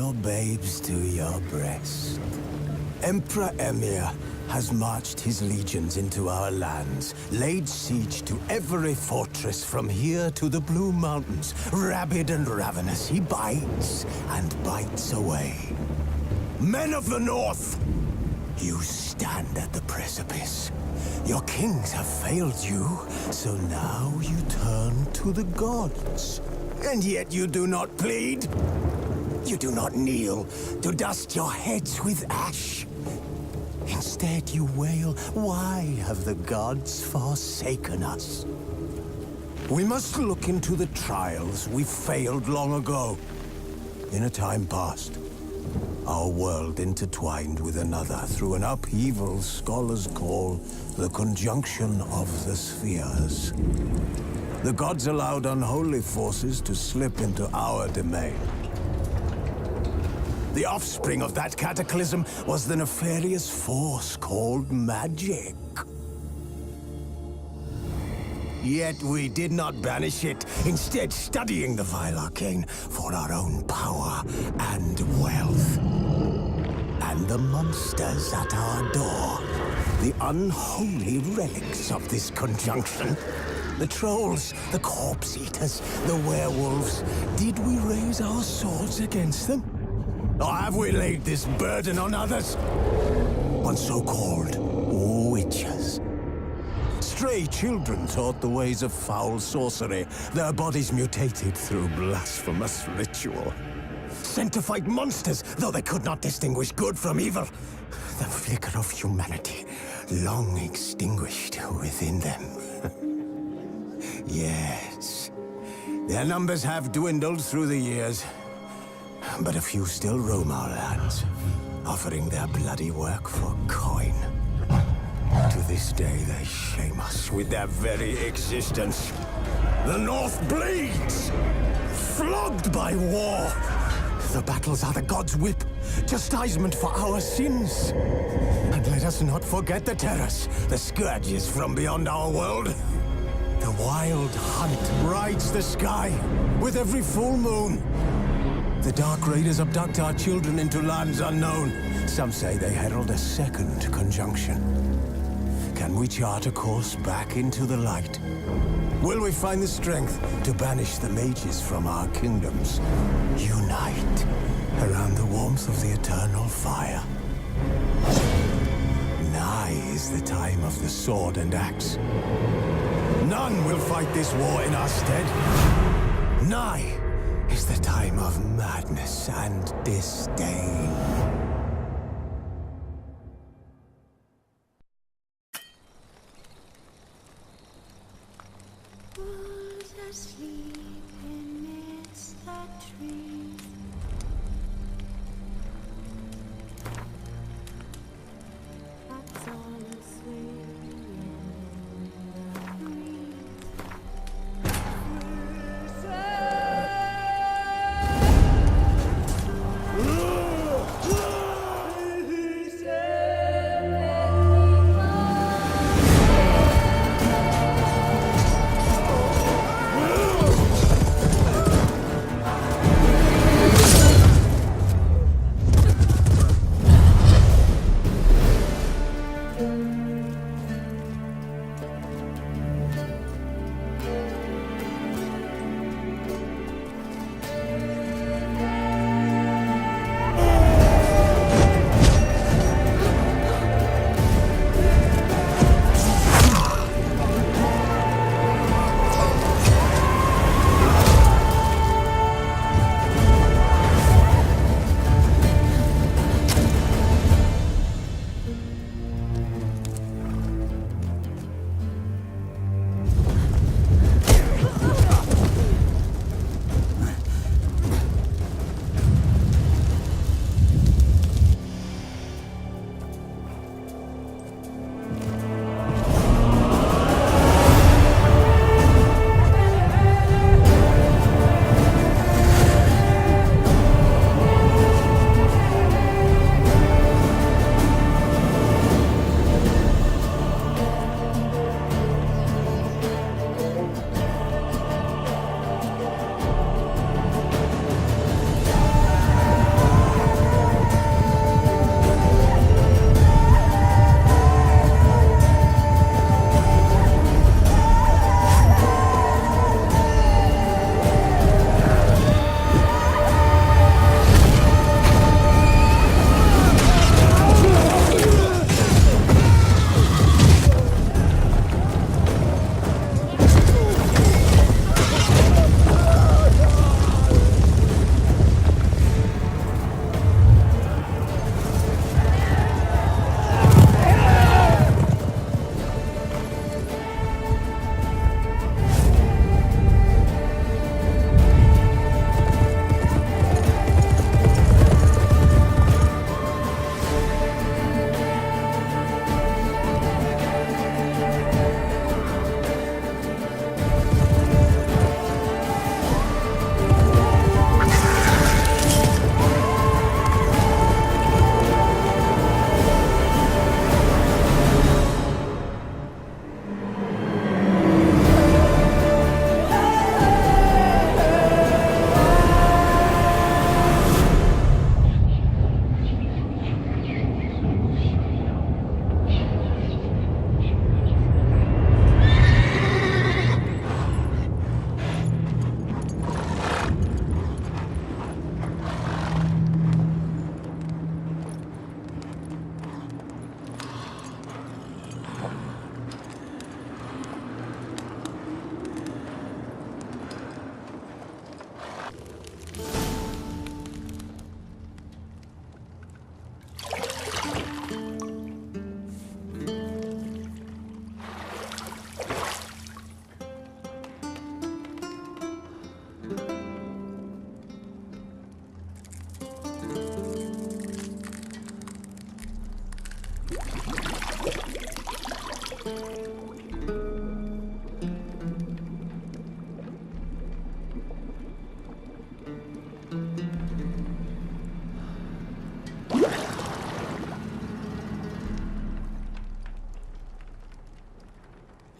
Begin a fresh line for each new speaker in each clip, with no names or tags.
your babes to your breast. Emperor Emir has marched his legions into our lands, laid siege to every fortress from here to the Blue Mountains. Rabid and ravenous, he bites and bites away. Men of the North, you stand at the precipice. Your kings have failed you, so now you turn to the gods. And yet you do not plead. You do not kneel to dust your heads with ash. Instead you wail, why have the gods forsaken us? We must look into the trials we failed long ago. In a time past, our world intertwined with another through an upheaval scholars call the conjunction of the spheres. The gods allowed unholy forces to slip into our domain. The offspring of that cataclysm was the nefarious force called magic. Yet we did not banish it, instead studying the vile arcane for our own power and wealth. And the monsters at our door, the unholy relics of this conjunction. The trolls, the corpse-eaters, the werewolves. Did we raise our swords against them? Or have we laid this burden on others? On so-called witches. Stray children taught the ways of foul sorcery, their bodies mutated through blasphemous ritual. Sent to fight monsters, though they could not distinguish good from evil. The flicker of humanity, long extinguished within them. Yes, their numbers have dwindled through the years. But a few still roam our lands, offering their bloody work for coin. To this day, they shame us with their very existence. The North bleeds, flogged by war. The battles are the gods' whip, chastisement for our sins. And let us not forget the terrors, the scourges from beyond our world. The wild hunt rides the sky with every full moon. The Dark Raiders abduct our children into lands unknown. Some say they herald a second conjunction. Can we chart a course back into the light? Will we find the strength to banish the mages from our kingdoms? Unite around the warmth of the eternal fire. Nigh is the time of the sword and axe. None will fight this war in our stead. Nigh is the time of madness and disdain.
Who's asleep amidst the trees? That's all swaying in the breeze.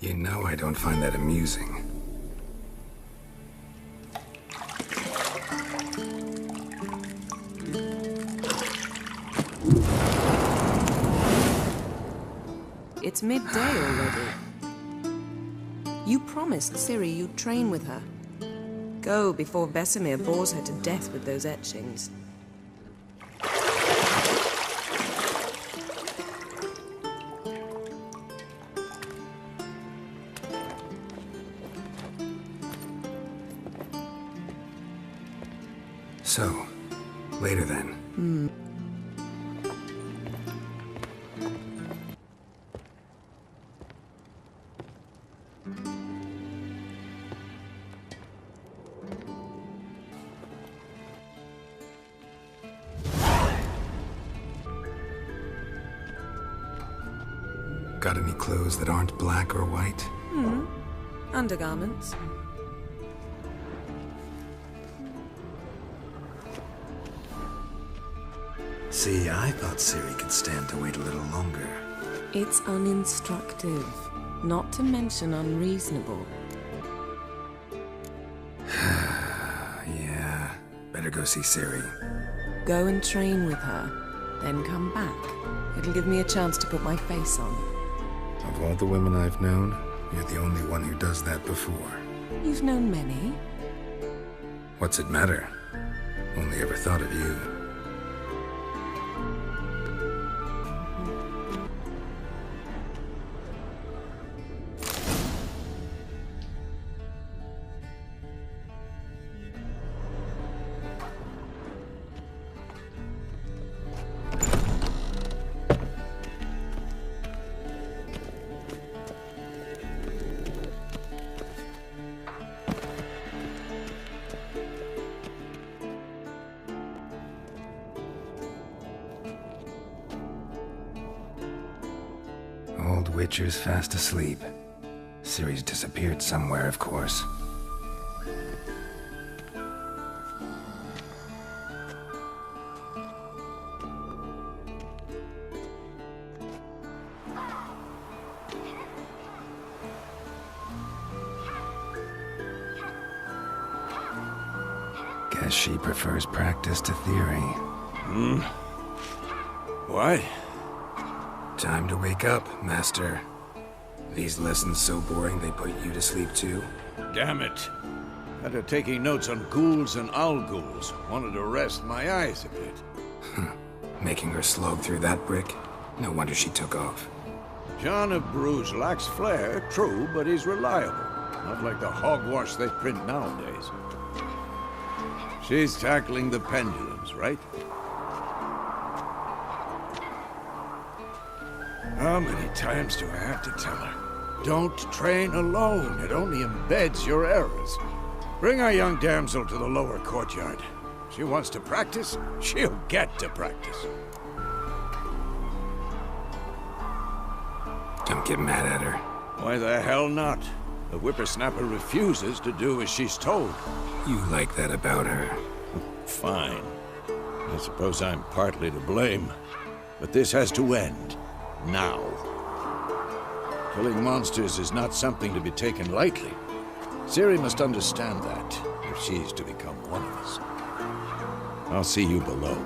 You know I don't find that amusing.
It's midday already. You promised Ciri you'd train with her. Go before Vesemir bores her to death with those etchings.
So, later then. Got any clothes that aren't black or white?
Undergarments.
See, I thought Ciri could stand to wait a little longer.
It's uninstructive, not to mention unreasonable.
Yeah, better go see Ciri.
Go and train with her, then come back. It'll give me a chance to put my face on.
Of all the women I've known, you're the only one who does that before.
You've known many.
What's it matter? Only ever thought of you. Old Witcher's fast asleep. Ciri's disappeared somewhere, of course. Guess she prefers practice to theory.
What?
Time to wake up, Master. These lessons so boring they put you to sleep too?
Damn it. After taking notes on ghouls and owl ghouls, wanted to rest my eyes a bit.
Making her slog through that brick? No wonder she took off.
John of Bruges lacks flair, true, but he's reliable. Not like the hogwash they print nowadays. She's tackling the pendulums, right? How many times do I have to tell her? Don't train alone. It only embeds your errors. Bring our young damsel to the lower courtyard. She wants to practice, she'll get to practice.
Don't get mad at her.
Why the hell not? The whippersnapper refuses to do as she's told.
You like that about her.
Fine. I suppose I'm partly to blame. But this has to end. Now. Killing monsters is not something to be taken lightly. Ciri must understand that, if she's to become one of us. I'll see you below.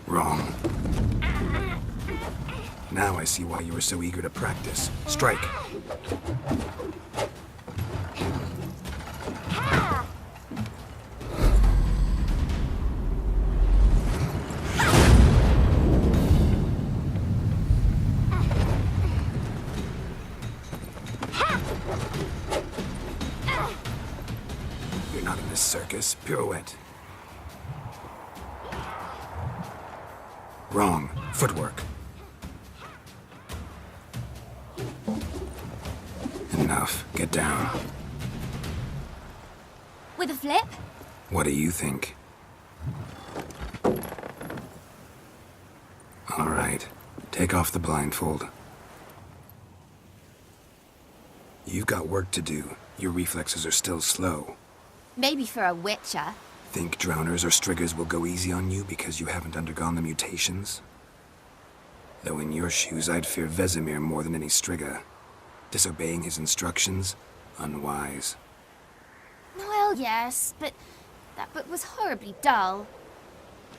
Wrong. Now I see why you were so eager to practice. Strike. You're not in this circus. Pirouette. Wrong. Footwork. And enough. Get down.
With a flip?
What do you think? All right. Take off the blindfold. You've got work to do. Your reflexes are still slow.
Maybe for a witcher.
Think drowners or striggers will go easy on you because you haven't undergone the mutations? Though in your shoes, I'd fear Vesemir more than any strigger. Disobeying his instructions? Unwise.
Well, yes, but that book was horribly dull.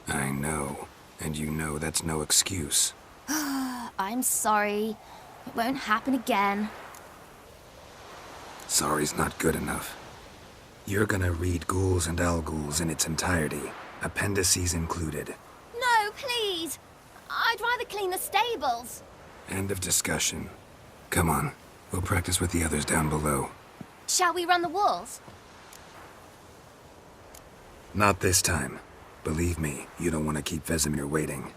I know. And you know that's no excuse.
I'm sorry. It won't happen again.
Sorry's not good enough. You're gonna read Ghouls and Al-Ghouls in its entirety, appendices included.
No, please! I'd rather clean the stables.
End of discussion. Come on, we'll practice with the others down below.
Shall we run the walls?
Not this time. Believe me, you don't want to keep Vesemir waiting.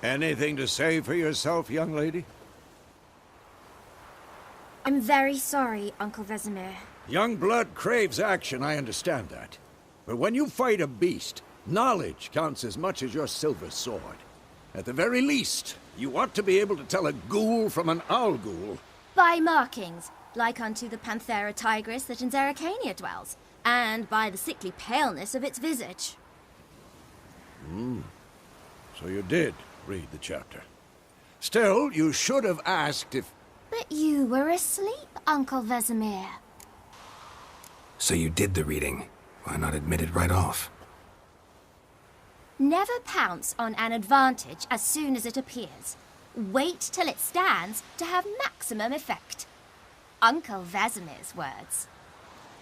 Anything to say for yourself, young lady?
I'm very sorry, Uncle Vesemir.
Young blood craves action, I understand that. But when you fight a beast, knowledge counts as much as your silver sword. At the very least, you ought to be able to tell a ghoul from an owl-ghoul.
By markings, like unto the Panthera tigris that in Zeracania dwells, and by the sickly paleness of its visage.
So you did read the chapter. Still, you should have asked if...
But you were asleep, Uncle Vesemir.
So you did the reading. Why not admit it right off?
Never pounce on an advantage as soon as it appears. Wait till it stands to have maximum effect. Uncle Vesemir's words.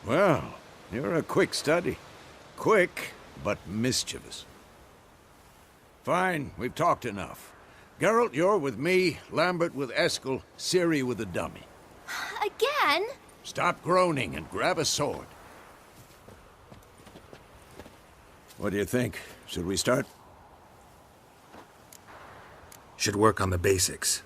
Well, you're a quick study. Quick, but mischievous. Fine, we've talked enough. Geralt, you're with me, Lambert with Eskel, Ciri with the dummy.
Again?
Stop groaning and grab a sword. What do you think? Should we start?
Should work on the basics.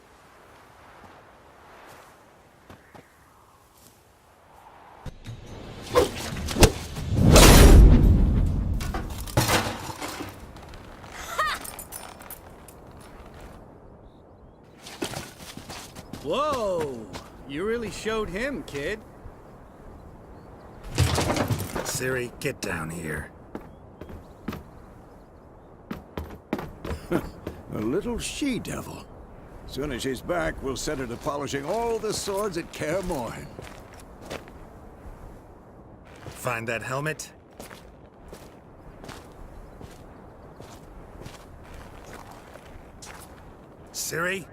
Whoa! You really showed him, kid.
Ciri, get down here.
A little she-devil. Soon as she's back, we'll set her to polishing all the swords at Kaer Morhen.
Find that helmet? Ciri?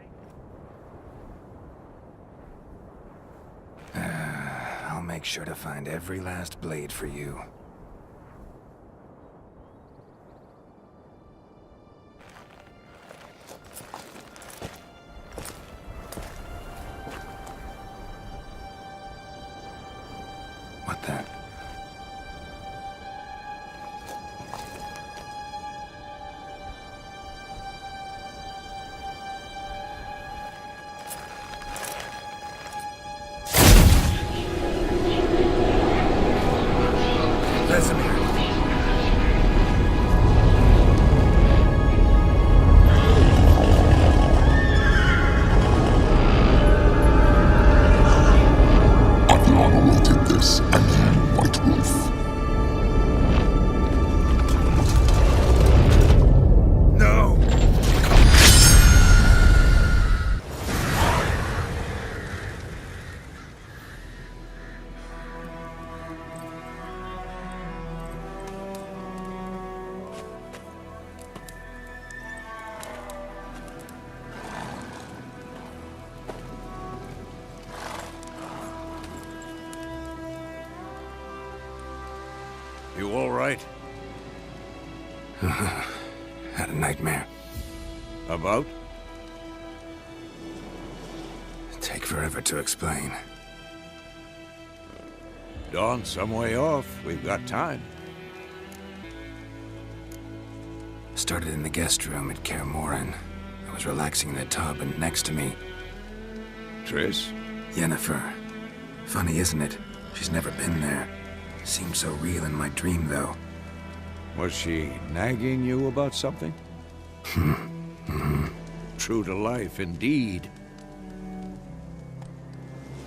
I'll make sure to find every last blade for you. What then? Vesemir.
Adlan awaited this, and you, White Wolf.
No!
You all right?
Had a nightmare.
About?
Take forever to explain.
Dawn's some way off. We've got time.
Started in the guest room at Kaer Morhen. I was relaxing in the tub, and next to me,
Triss?
Yennefer. Funny, isn't it? She's never been there. Seemed so real in my dream, though.
Was she nagging you about something? True to life, indeed.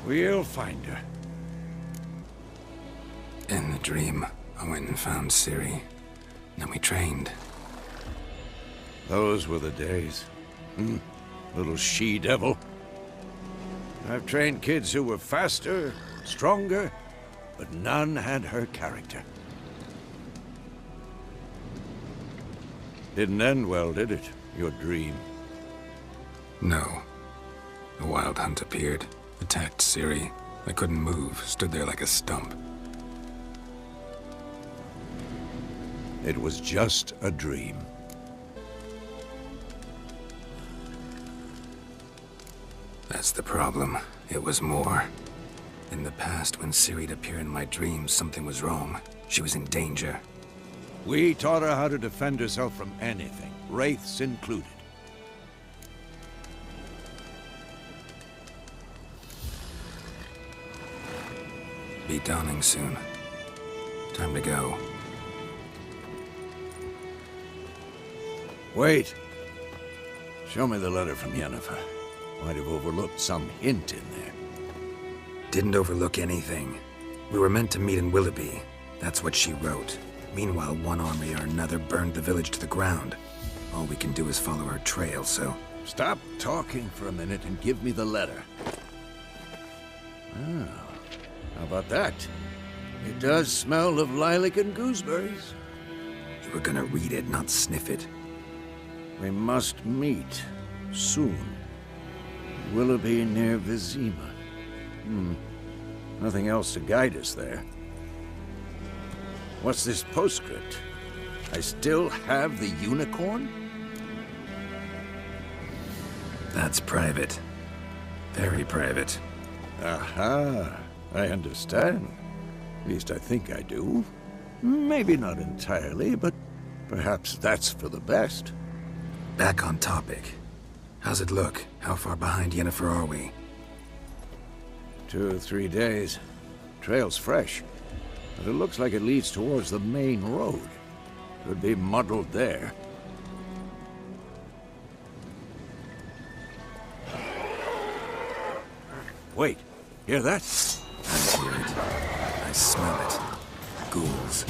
We'll find her.
In the dream, I went and found Ciri. Then we trained.
Those were the days. Little she-devil. I've trained kids who were faster, stronger, but none had her character. Didn't end well, did it? Your dream?
No. A wild hunt appeared, attacked Ciri. I couldn't move, stood there like a stump.
It was just a dream.
That's the problem. It was more. In the past, when Ciri'd appear in my dreams, something was wrong. She was in danger.
We taught her how to defend herself from anything, wraiths included.
Be dawning soon. Time to go.
Wait. Show me the letter from Yennefer. Might have overlooked some hint in there.
Didn't overlook anything. We were meant to meet in Willoughby. That's what she wrote. Meanwhile, one army or another burned the village to the ground. All we can do is follow her trail, so...
Stop talking for a minute and give me the letter. Oh, how about that? It does smell of lilac and gooseberries.
You were gonna read it, not sniff it.
We must meet soon. Willoughby near Vizima. Nothing else to guide us there. What's this postscript? I still have the unicorn?
That's private. Very private.
Aha, I understand. At least I think I do. Maybe not entirely, but perhaps that's for the best.
Back on topic. How's it look? How far behind Yennefer are we?
2 or 3 days. Trail's fresh, but it looks like it leads towards the main road. Could be muddled there. Wait, hear that?
I hear it. I smell it. Ghouls.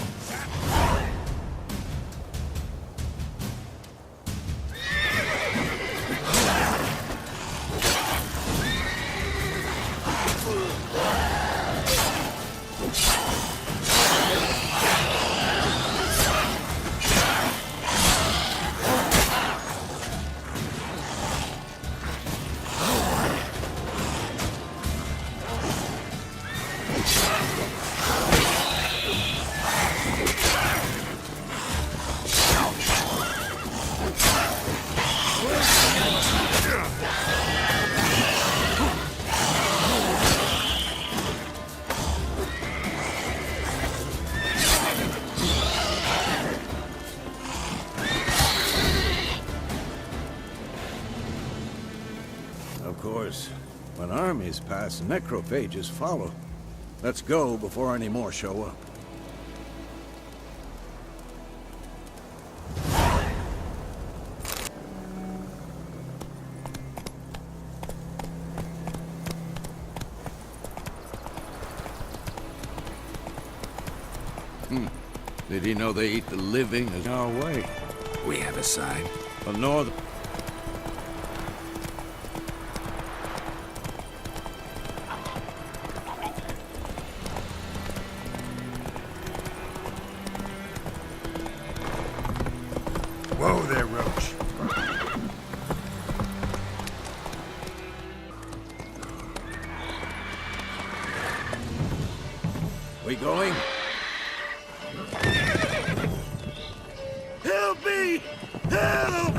Of course, when armies pass, necrophages follow. Let's go before any more show up. Did he know they eat the living as our way?
We have a side.
The north.
Whoa there, Roach.
We going? Help me! Help!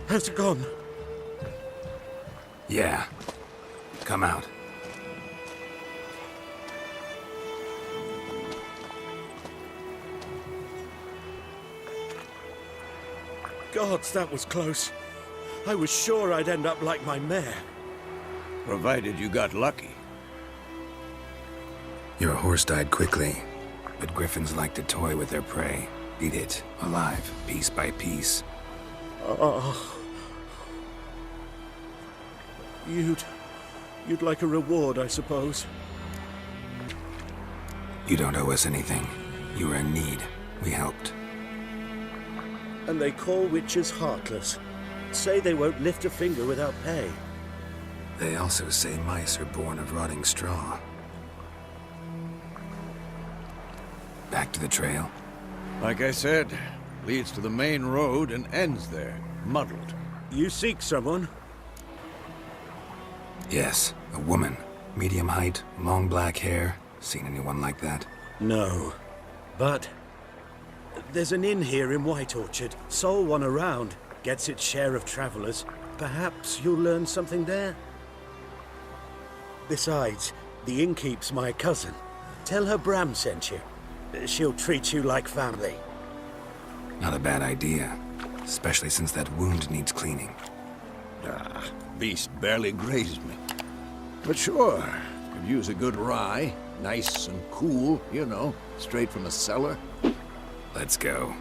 has gone.
Yeah. Come out.
Gods, that was close. I was sure I'd end up like my mare.
Provided you got lucky.
Your horse died quickly, but griffins like to toy with their prey. Eat it, alive, piece by piece.
Oh. You'd like a reward, I suppose.
You don't owe us anything. You were in need. We helped.
And they call witches heartless. Say they won't lift a finger without pay.
They also say mice are born of rotting straw. Back to the trail.
Like I said, leads to the main road and ends there, muddled.
You seek someone?
Yes, a woman. Medium height, long black hair. Seen anyone like that?
No. But there's an inn here in White Orchard. Sole one around. Gets its share of travelers. Perhaps you'll learn something there? Besides, the innkeep's my cousin. Tell her Bram sent you. She'll treat you like family.
Not a bad idea. Especially since that wound needs cleaning.
Ah, beast barely grazed me. But sure, could use a good rye. Nice and cool, you know, straight from a cellar.
Let's go.